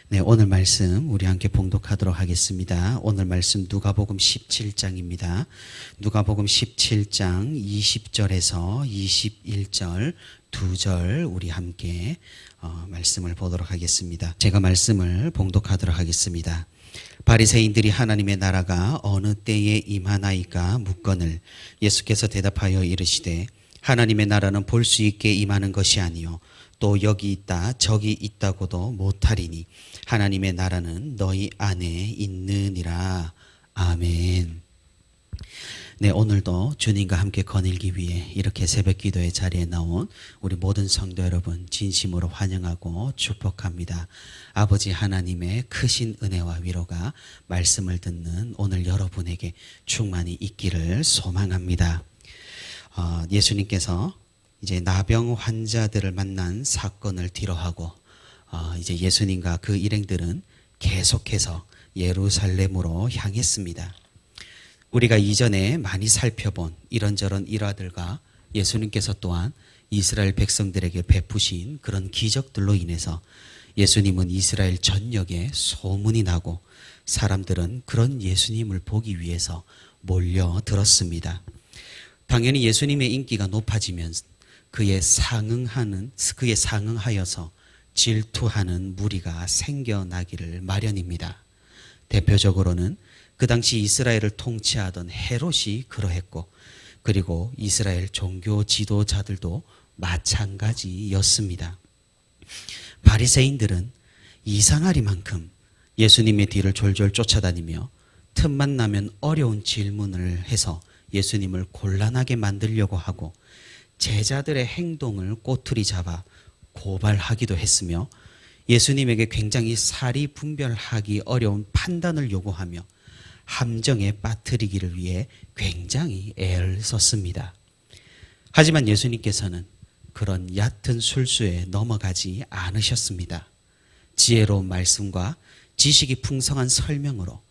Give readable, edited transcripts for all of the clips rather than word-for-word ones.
네, 오늘 말씀 우리 함께 봉독하도록 하겠습니다. 오늘 말씀 누가복음 17장입니다. 누가복음 17장 20절에서 21절 2절 우리 함께 말씀을 보도록 하겠습니다. 제가 말씀을 봉독하도록 하겠습니다. 바리새인들이 하나님의 나라가 어느 때에 임하나이까 묻거늘 예수께서 대답하여 이르시되 하나님의 나라는 볼 수 있게 임하는 것이 아니요 또 여기 있다 저기 있다고도 못하리니 하나님의 나라는 너희 안에 있느니라. 아멘. 네, 오늘도 주님과 함께 거닐기 위해 이렇게 새벽 기도의 자리에 나온 우리 모든 성도 여러분 진심으로 환영하고 축복합니다. 아버지 하나님의 크신 은혜와 위로가 말씀을 듣는 오늘 여러분에게 충만히 있기를 소망합니다. 예수님께서 이제 나병 환자들을 만난 사건을 뒤로하고 이제 예수님과 그 일행들은 계속해서 예루살렘으로 향했습니다. 우리가 이전에 많이 살펴본 이런저런 일화들과 예수님께서 또한 이스라엘 백성들에게 베푸신 그런 기적들로 인해서 예수님은 이스라엘 전역에 소문이 나고 사람들은 그런 예수님을 보기 위해서 몰려들었습니다. 당연히 예수님의 인기가 높아지면 그에 상응하여서 질투하는 무리가 생겨나기를 마련입니다. 대표적으로는 그 당시 이스라엘을 통치하던 헤롯이 그러했고, 그리고 이스라엘 종교 지도자들도 마찬가지였습니다. 바리새인들은 이상하리만큼 예수님의 뒤를 졸졸 쫓아다니며 틈만 나면 어려운 질문을 해서 예수님을 곤란하게 만들려고 하고 제자들의 행동을 꼬투리 잡아 고발하기도 했으며 예수님에게 굉장히 사리 분별하기 어려운 판단을 요구하며 함정에 빠뜨리기를 위해 굉장히 애를 썼습니다. 하지만 예수님께서는 그런 얕은 술수에 넘어가지 않으셨습니다. 지혜로운 말씀과 지식이 풍성한 설명으로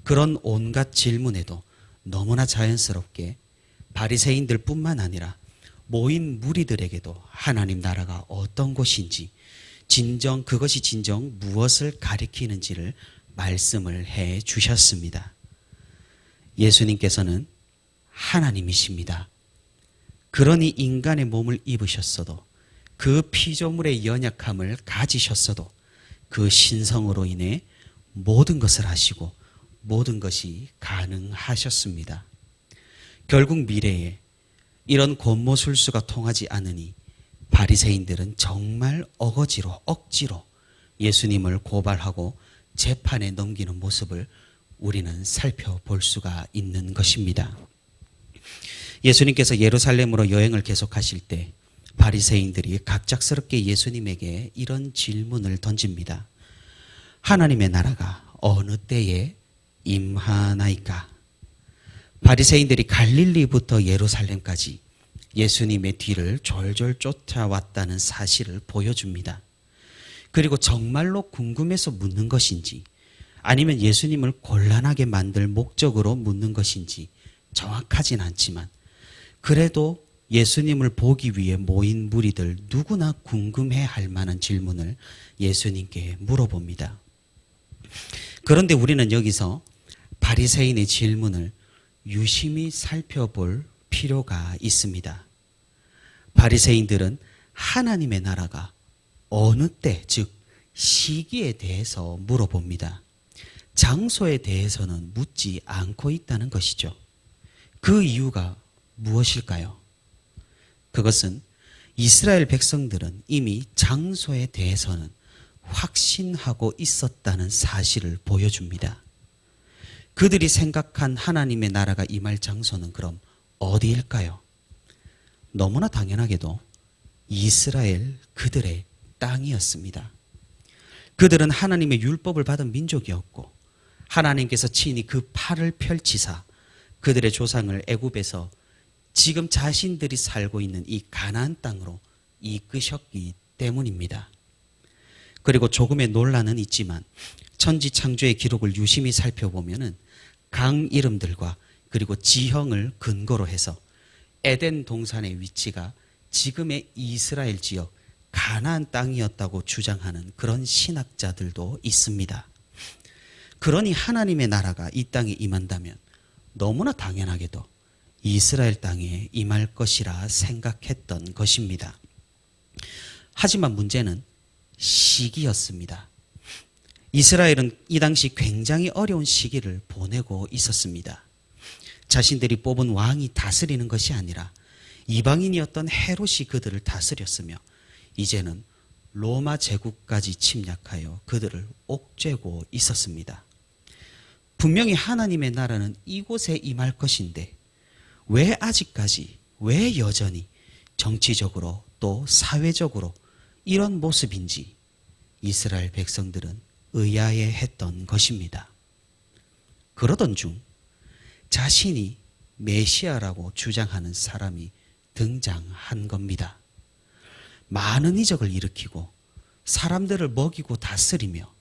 그런 온갖 질문에도 너무나 자연스럽게 바리새인들뿐만 아니라 모인 무리들에게도 하나님 나라가 어떤 곳인지 그것이 진정 무엇을 가리키는지를 말씀을 해 주셨습니다. 예수님께서는 하나님이십니다. 그러니 인간의 몸을 입으셨어도 그 피조물의 연약함을 가지셨어도 그 신성으로 인해 모든 것을 하시고 모든 것이 가능하셨습니다. 결국 미래에 이런 권모술수가 통하지 않으니 바리새인들은 정말 억지로 예수님을 고발하고 재판에 넘기는 모습을 우리는 살펴볼 수가 있는 것입니다. 예수님께서 예루살렘으로 여행을 계속하실 때 바리새인들이 갑작스럽게 예수님에게 이런 질문을 던집니다. 하나님의 나라가 어느 때에 임하나이까? 바리새인들이 갈릴리부터 예루살렘까지 예수님의 뒤를 졸졸 쫓아왔다는 사실을 보여줍니다. 그리고 정말로 궁금해서 묻는 것인지 아니면 예수님을 곤란하게 만들 목적으로 묻는 것인지 정확하진 않지만 그래도 예수님을 보기 위해 모인 무리들 누구나 궁금해할 만한 질문을 예수님께 물어봅니다. 그런데 우리는 여기서 바리새인의 질문을 유심히 살펴볼 필요가 있습니다. 바리새인들은 하나님의 나라가 어느 때, 즉 시기에 대해서 물어봅니다. 장소에 대해서는 묻지 않고 있다는 것이죠. 그 이유가 무엇일까요? 그것은 이스라엘 백성들은 이미 장소에 대해서는 확신하고 있었다는 사실을 보여줍니다. 그들이 생각한 하나님의 나라가 임할 장소는 그럼 어디일까요? 너무나 당연하게도 이스라엘 그들의 땅이었습니다. 그들은 하나님의 율법을 받은 민족이었고 하나님께서 친히 그 팔을 펼치사 그들의 조상을 애굽에서 지금 자신들이 살고 있는 이 가나안 땅으로 이끄셨기 때문입니다. 그리고 조금의 논란은 있지만 천지 창조의 기록을 유심히 살펴보면은 강 이름들과 그리고 지형을 근거로 해서 에덴 동산의 위치가 지금의 이스라엘 지역 가나안 땅이었다고 주장하는 그런 신학자들도 있습니다. 그러니 하나님의 나라가 이 땅에 임한다면 너무나 당연하게도 이스라엘 땅에 임할 것이라 생각했던 것입니다. 하지만 문제는 시기였습니다. 이스라엘은 이 당시 굉장히 어려운 시기를 보내고 있었습니다. 자신들이 뽑은 왕이 다스리는 것이 아니라 이방인이었던 헤롯이 그들을 다스렸으며 이제는 로마 제국까지 침략하여 그들을 옥죄고 있었습니다. 분명히 하나님의 나라는 이곳에 임할 것인데 왜 아직까지, 왜 여전히 정치적으로 또 사회적으로 이런 모습인지 이스라엘 백성들은 의아해했던 것입니다. 그러던 중 자신이 메시아라고 주장하는 사람이 등장한 겁니다. 많은 이적을 일으키고 사람들을 먹이고 다스리며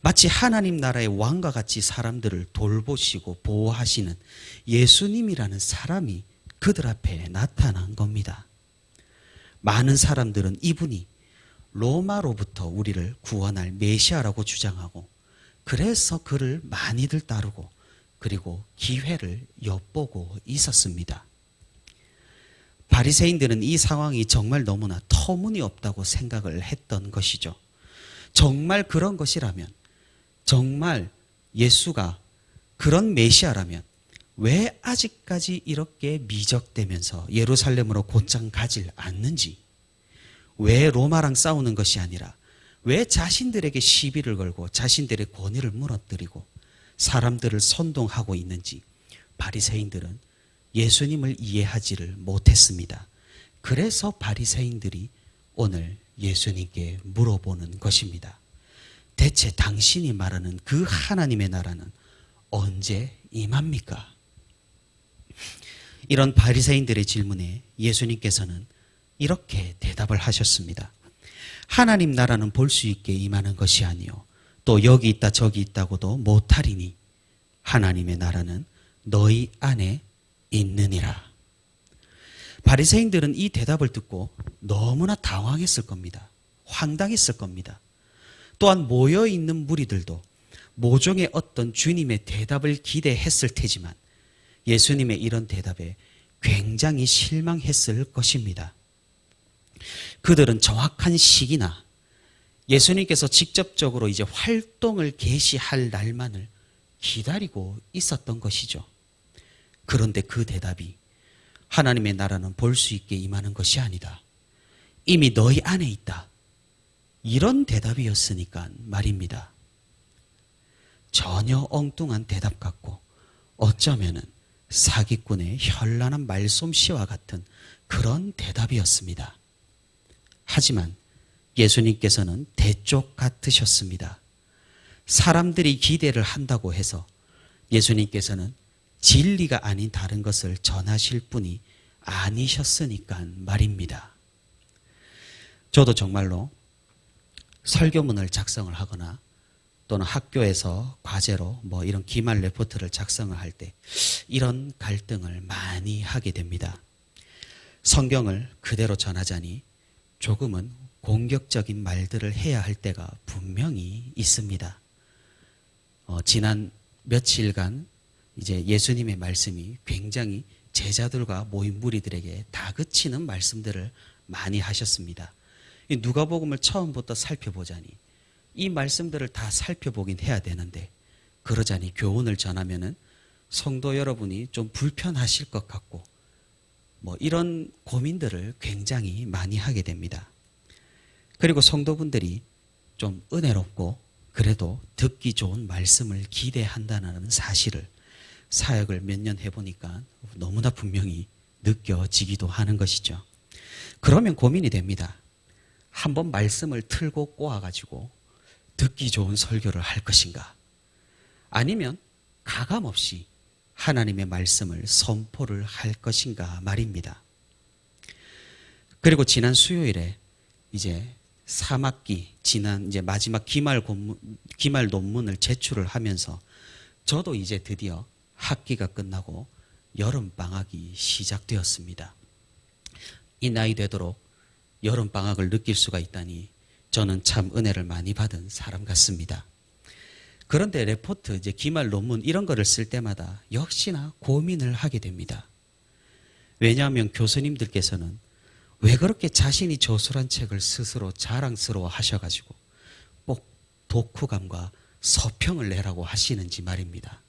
마치 하나님 나라의 왕과 같이 사람들을 돌보시고 보호하시는 예수님이라는 사람이 그들 앞에 나타난 겁니다. 많은 사람들은 이분이 로마로부터 우리를 구원할 메시아라고 주장하고 그래서 그를 많이들 따르고 그리고 기회를 엿보고 있었습니다. 바리새인들은 이 상황이 정말 너무나 터무니없다고 생각을 했던 것이죠. 정말 그런 것이라면, 정말 예수가 그런 메시아라면 왜 아직까지 이렇게 미적대면서 예루살렘으로 곧장 가질 않는지, 왜 로마랑 싸우는 것이 아니라 왜 자신들에게 시비를 걸고 자신들의 권위를 무너뜨리고 사람들을 선동하고 있는지 바리새인들은 예수님을 이해하지를 못했습니다. 그래서 바리새인들이 오늘 예수님께 물어보는 것입니다. 대체 당신이 말하는 그 하나님의 나라는 언제 임합니까? 이런 바리새인들의 질문에 예수님께서는 이렇게 대답을 하셨습니다. 하나님 나라는 볼 수 있게 임하는 것이 아니요 또 여기 있다 저기 있다고도 못하리니 하나님의 나라는 너희 안에 있느니라. 바리새인들은 이 대답을 듣고 너무나 당황했을 겁니다. 황당했을 겁니다. 또한 모여있는 무리들도 모종의 어떤 주님의 대답을 기대했을 테지만 예수님의 이런 대답에 굉장히 실망했을 것입니다. 그들은 정확한 시기나 예수님께서 직접적으로 이제 활동을 개시할 날만을 기다리고 있었던 것이죠. 그런데 그 대답이 하나님의 나라는 볼 수 있게 임하는 것이 아니다. 이미 너희 안에 있다. 이런 대답이었으니까 말입니다. 전혀 엉뚱한 대답 같고 어쩌면은 사기꾼의 현란한 말솜씨와 같은 그런 대답이었습니다. 하지만 예수님께서는 대쪽 같으셨습니다. 사람들이 기대를 한다고 해서 예수님께서는 진리가 아닌 다른 것을 전하실 분이 아니셨으니까 말입니다. 저도 정말로 설교문을 작성을 하거나 또는 학교에서 과제로 이런 기말 레포트를 작성을 할 때 이런 갈등을 많이 하게 됩니다. 성경을 그대로 전하자니 조금은 공격적인 말들을 해야 할 때가 분명히 있습니다. 지난 며칠간 이제 예수님의 말씀이 굉장히 제자들과 모인 무리들에게 다그치는 말씀들을 많이 하셨습니다. 누가복음을 처음부터 살펴보자니 이 말씀들을 다 살펴보긴 해야 되는데 그러자니 교훈을 전하면은 성도 여러분이 좀 불편하실 것 같고 이런 고민들을 굉장히 많이 하게 됩니다. 그리고 성도분들이 좀 은혜롭고 그래도 듣기 좋은 말씀을 기대한다는 사실을 사역을 몇 년 해보니까 너무나 분명히 느껴지기도 하는 것이죠. 그러면 고민이 됩니다. 한번 말씀을 틀고 꼬아가지고 듣기 좋은 설교를 할 것인가? 아니면 가감없이 하나님의 말씀을 선포를 할 것인가 말입니다. 그리고 지난 수요일에 이제 3학기 지난 이제 마지막 기말 논문을 제출을 하면서 저도 이제 드디어 학기가 끝나고 여름 방학이 시작되었습니다. 이 나이 되도록 여름방학을 느낄 수가 있다니 저는 참 은혜를 많이 받은 사람 같습니다. 그런데 레포트, 이제 기말 논문 이런 거를 쓸 때마다 역시나 고민을 하게 됩니다. 왜냐하면 교수님들께서는 왜 그렇게 자신이 저술한 책을 스스로 자랑스러워 하셔가지고 꼭 독후감과 서평을 내라고 하시는지 말입니다.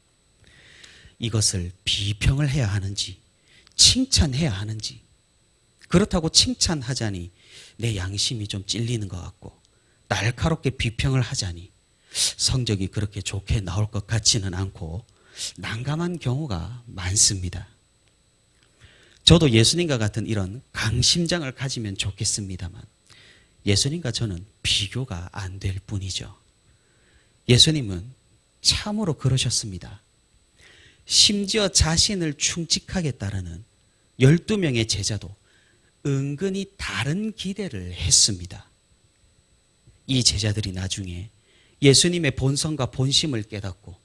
이것을 비평을 해야 하는지 칭찬해야 하는지, 그렇다고 칭찬하자니 내 양심이 좀 찔리는 것 같고 날카롭게 비평을 하자니 성적이 그렇게 좋게 나올 것 같지는 않고 난감한 경우가 많습니다. 저도 예수님과 같은 이런 강심장을 가지면 좋겠습니다만 예수님과 저는 비교가 안 될 뿐이죠. 예수님은 참으로 그러셨습니다. 심지어 자신을 충직하게 따르는 12명의 제자도 은근히 다른 기대를 했습니다. 이 제자들이 나중에 예수님의 본성과 본심을 깨닫고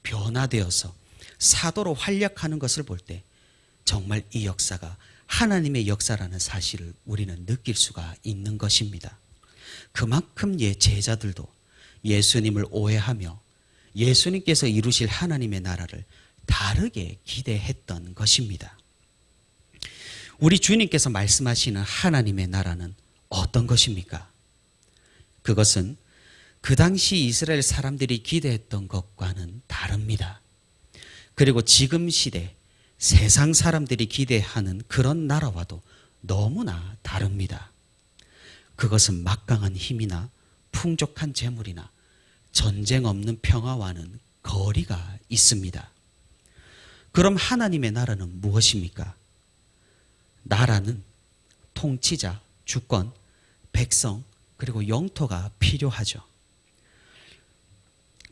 변화되어서 사도로 활약하는 것을 볼 때 정말 이 역사가 하나님의 역사라는 사실을 우리는 느낄 수가 있는 것입니다. 그만큼 제자들도 예수님을 오해하며 예수님께서 이루실 하나님의 나라를 다르게 기대했던 것입니다. 우리 주님께서 말씀하시는 하나님의 나라는 어떤 것입니까? 그것은 그 당시 이스라엘 사람들이 기대했던 것과는 다릅니다. 그리고 지금 시대 세상 사람들이 기대하는 그런 나라와도 너무나 다릅니다. 그것은 막강한 힘이나 풍족한 재물이나 전쟁 없는 평화와는 거리가 있습니다. 그럼 하나님의 나라는 무엇입니까? 나라는 통치자, 주권, 백성, 그리고 영토가 필요하죠.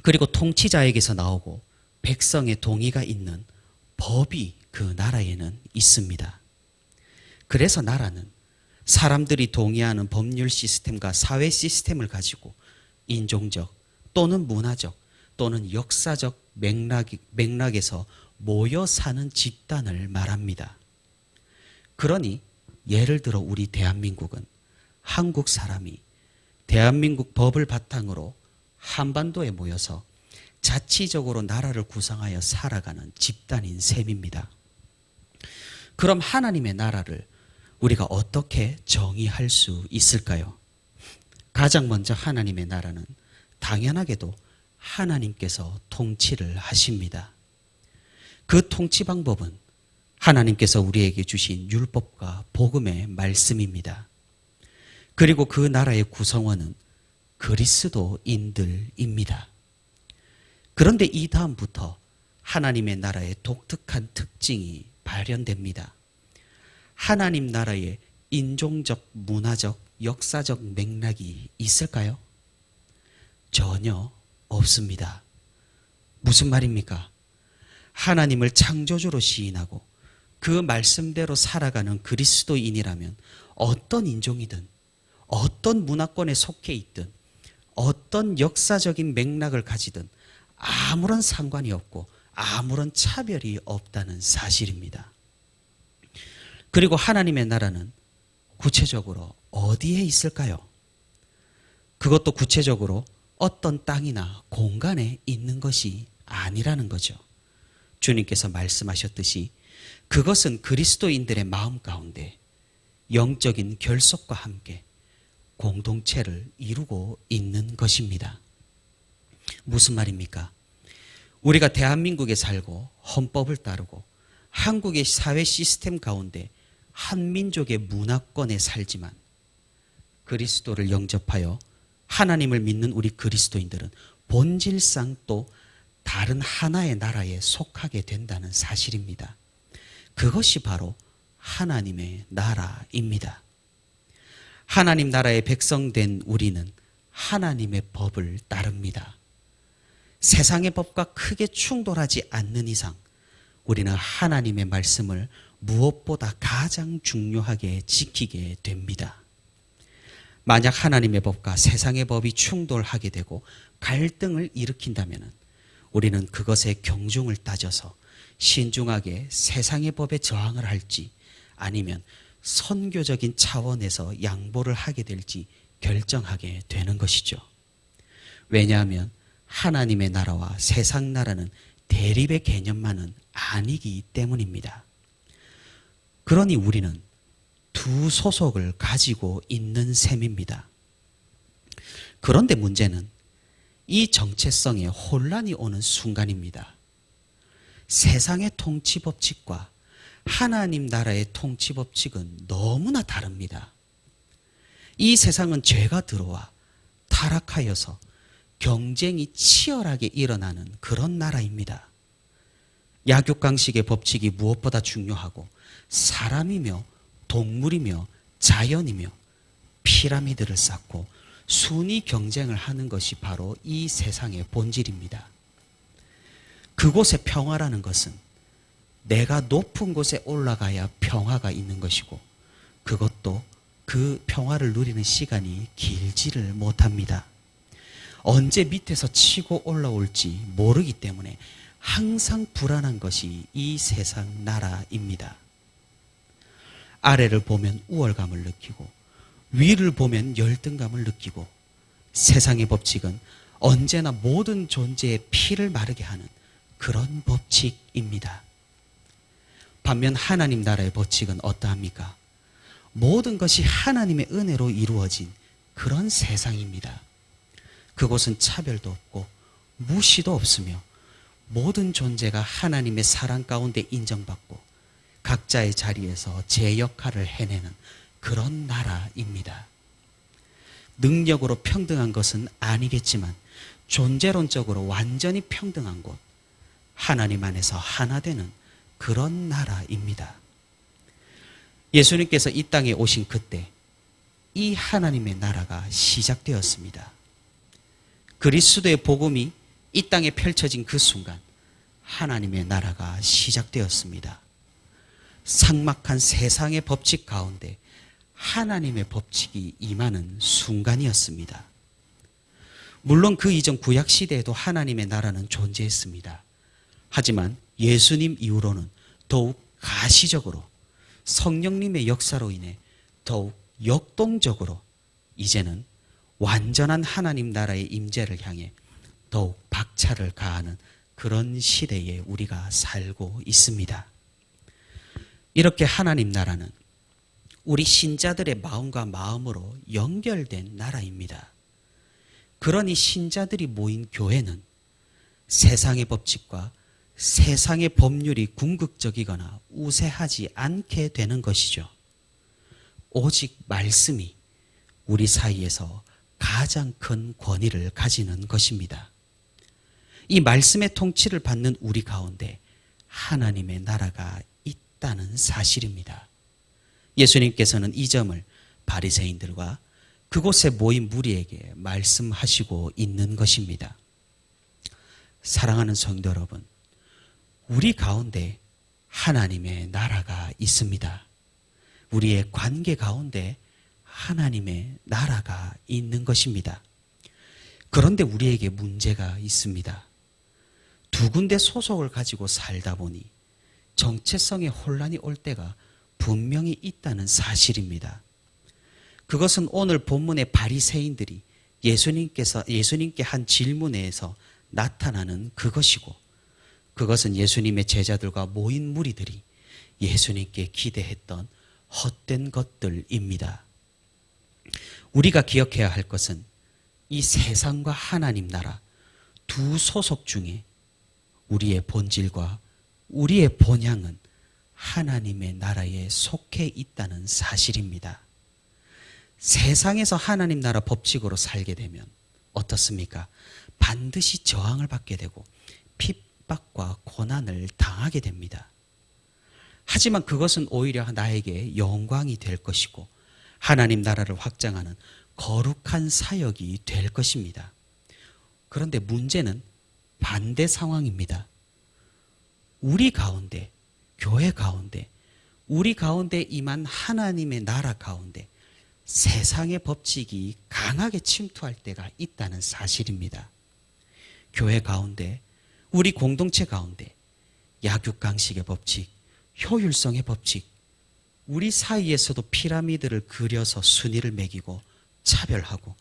그리고 통치자에게서 나오고 백성의 동의가 있는 법이 그 나라에는 있습니다. 그래서 나라는 사람들이 동의하는 법률 시스템과 사회 시스템을 가지고 인종적 또는 문화적 또는 역사적 맥락에서 모여 사는 집단을 말합니다. 그러니 예를 들어 우리 대한민국은 한국 사람이 대한민국 법을 바탕으로 한반도에 모여서 자치적으로 나라를 구성하여 살아가는 집단인 셈입니다. 그럼 하나님의 나라를 우리가 어떻게 정의할 수 있을까요? 가장 먼저 하나님의 나라는 당연하게도 하나님께서 통치를 하십니다. 그 통치 방법은 하나님께서 우리에게 주신 율법과 복음의 말씀입니다. 그리고 그 나라의 구성원은 그리스도인들입니다. 그런데 이 다음부터 하나님의 나라의 독특한 특징이 발현됩니다. 하나님 나라의 인종적, 문화적, 역사적 맥락이 있을까요? 전혀 없습니다. 무슨 말입니까? 하나님을 창조주로 시인하고 그 말씀대로 살아가는 그리스도인이라면 어떤 인종이든 어떤 문화권에 속해 있든 어떤 역사적인 맥락을 가지든 아무런 상관이 없고 아무런 차별이 없다는 사실입니다. 그리고 하나님의 나라는 구체적으로 어디에 있을까요? 그것도 구체적으로 어떤 땅이나 공간에 있는 것이 아니라는 거죠. 주님께서 말씀하셨듯이 그것은 그리스도인들의 마음 가운데 영적인 결속과 함께 공동체를 이루고 있는 것입니다. 무슨 말입니까? 우리가 대한민국에 살고 헌법을 따르고 한국의 사회 시스템 가운데 한민족의 문화권에 살지만 그리스도를 영접하여 하나님을 믿는 우리 그리스도인들은 본질상 또 다른 하나의 나라에 속하게 된다는 사실입니다. 그것이 바로 하나님의 나라입니다. 하나님 나라의 백성된 우리는 하나님의 법을 따릅니다. 세상의 법과 크게 충돌하지 않는 이상 우리는 하나님의 말씀을 무엇보다 가장 중요하게 지키게 됩니다. 만약 하나님의 법과 세상의 법이 충돌하게 되고 갈등을 일으킨다면 우리는 그것의 경중을 따져서 신중하게 세상의 법에 저항을 할지 아니면 선교적인 차원에서 양보를 하게 될지 결정하게 되는 것이죠. 왜냐하면 하나님의 나라와 세상 나라는 대립의 개념만은 아니기 때문입니다. 그러니 우리는 두 소속을 가지고 있는 셈입니다. 그런데 문제는 이 정체성에 혼란이 오는 순간입니다. 세상의 통치 법칙과 하나님 나라의 통치 법칙은 너무나 다릅니다. 이 세상은 죄가 들어와 타락하여서 경쟁이 치열하게 일어나는 그런 나라입니다. 약육강식의 법칙이 무엇보다 중요하고 사람이며 동물이며 자연이며 피라미드를 쌓고 순위 경쟁을 하는 것이 바로 이 세상의 본질입니다. 그곳의 평화라는 것은 내가 높은 곳에 올라가야 평화가 있는 것이고 그것도 그 평화를 누리는 시간이 길지를 못합니다. 언제 밑에서 치고 올라올지 모르기 때문에 항상 불안한 것이 이 세상 나라입니다. 아래를 보면 우월감을 느끼고 위를 보면 열등감을 느끼고 세상의 법칙은 언제나 모든 존재의 피를 마르게 하는 그런 법칙입니다. 반면 하나님 나라의 법칙은 어떠합니까? 모든 것이 하나님의 은혜로 이루어진 그런 세상입니다. 그곳은 차별도 없고 무시도 없으며 모든 존재가 하나님의 사랑 가운데 인정받고 각자의 자리에서 제 역할을 해내는 그런 나라입니다. 능력으로 평등한 것은 아니겠지만 존재론적으로 완전히 평등한 곳, 하나님 안에서 하나 되는 그런 나라입니다. 예수님께서 이 땅에 오신 그때 이 하나님의 나라가 시작되었습니다. 그리스도의 복음이 이 땅에 펼쳐진 그 순간 하나님의 나라가 시작되었습니다. 삭막한 세상의 법칙 가운데 하나님의 법칙이 임하는 순간이었습니다. 물론 그 이전 구약 시대에도 하나님의 나라는 존재했습니다. 하지만 예수님 이후로는 더욱 가시적으로 성령님의 역사로 인해 더욱 역동적으로 이제는 완전한 하나님 나라의 임재를 향해 더욱 박차를 가하는 그런 시대에 우리가 살고 있습니다. 이렇게 하나님 나라는 우리 신자들의 마음과 마음으로 연결된 나라입니다. 그러니 신자들이 모인 교회는 세상의 법칙과 세상의 법률이 궁극적이거나 우세하지 않게 되는 것이죠. 오직 말씀이 우리 사이에서 가장 큰 권위를 가지는 것입니다. 이 말씀의 통치를 받는 우리 가운데 하나님의 나라가 있다는 사실입니다. 예수님께서는 이 점을 바리새인들과 그곳에 모인 무리에게 말씀하시고 있는 것입니다. 사랑하는 성도 여러분, 우리 가운데 하나님의 나라가 있습니다. 우리의 관계 가운데 하나님의 나라가 있는 것입니다. 그런데 우리에게 문제가 있습니다. 두 군데 소속을 가지고 살다 보니 정체성의 혼란이 올 때가 분명히 있다는 사실입니다. 그것은 오늘 본문의 바리새인들이 예수님께 한 질문에서 나타나는 그것이고, 그것은 예수님의 제자들과 모인 무리들이 예수님께 기대했던 헛된 것들입니다. 우리가 기억해야 할 것은 이 세상과 하나님 나라 두 소속 중에 우리의 본질과 우리의 본향은 하나님의 나라에 속해 있다는 사실입니다. 세상에서 하나님 나라 법칙으로 살게 되면 어떻습니까? 반드시 저항을 받게 되고 핍박과 고난을 당하게 됩니다. 하지만 그것은 오히려 나에게 영광이 될 것이고 하나님 나라를 확장하는 거룩한 사역이 될 것입니다. 그런데 문제는 반대 상황입니다. 우리 가운데, 교회 가운데, 우리 가운데 임한 하나님의 나라 가운데 세상의 법칙이 강하게 침투할 때가 있다는 사실입니다. 교회 가운데, 우리 공동체 가운데 약육강식의 법칙, 효율성의 법칙, 우리 사이에서도 피라미드를 그려서 순위를 매기고 차별하고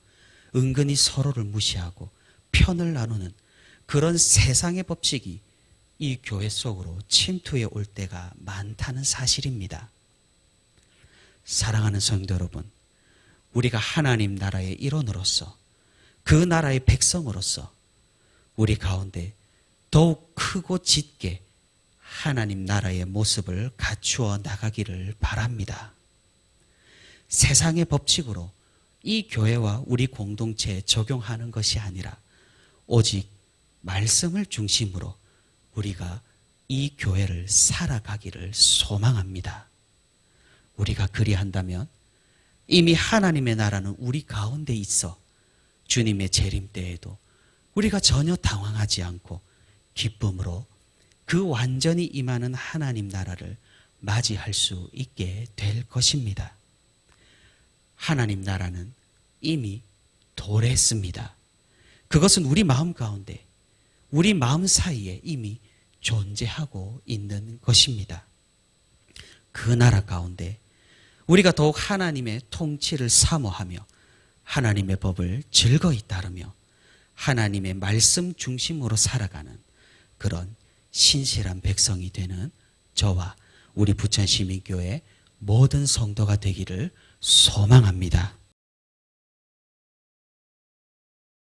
은근히 서로를 무시하고 편을 나누는 그런 세상의 법칙이 이 교회 속으로 침투해 올 때가 많다는 사실입니다. 사랑하는 성도 여러분, 우리가 하나님 나라의 일원으로서 그 나라의 백성으로서 우리 가운데 더욱 크고 짙게 하나님 나라의 모습을 갖추어 나가기를 바랍니다. 세상의 법칙으로 이 교회와 우리 공동체에 적용하는 것이 아니라 오직 말씀을 중심으로 우리가 이 교회를 살아가기를 소망합니다. 우리가 그리한다면 이미 하나님의 나라는 우리 가운데 있어 주님의 재림 때에도 우리가 전혀 당황하지 않고 기쁨으로 그 완전히 임하는 하나님 나라를 맞이할 수 있게 될 것입니다. 하나님 나라는 이미 도래했습니다. 그것은 우리 마음 가운데, 우리 마음 사이에 이미 존재하고 있는 것입니다. 그 나라 가운데 우리가 더욱 하나님의 통치를 사모하며 하나님의 법을 즐거이 따르며 하나님의 말씀 중심으로 살아가는 그런 신실한 백성이 되는 저와 우리 부천시민교회 모든 성도가 되기를 소망합니다.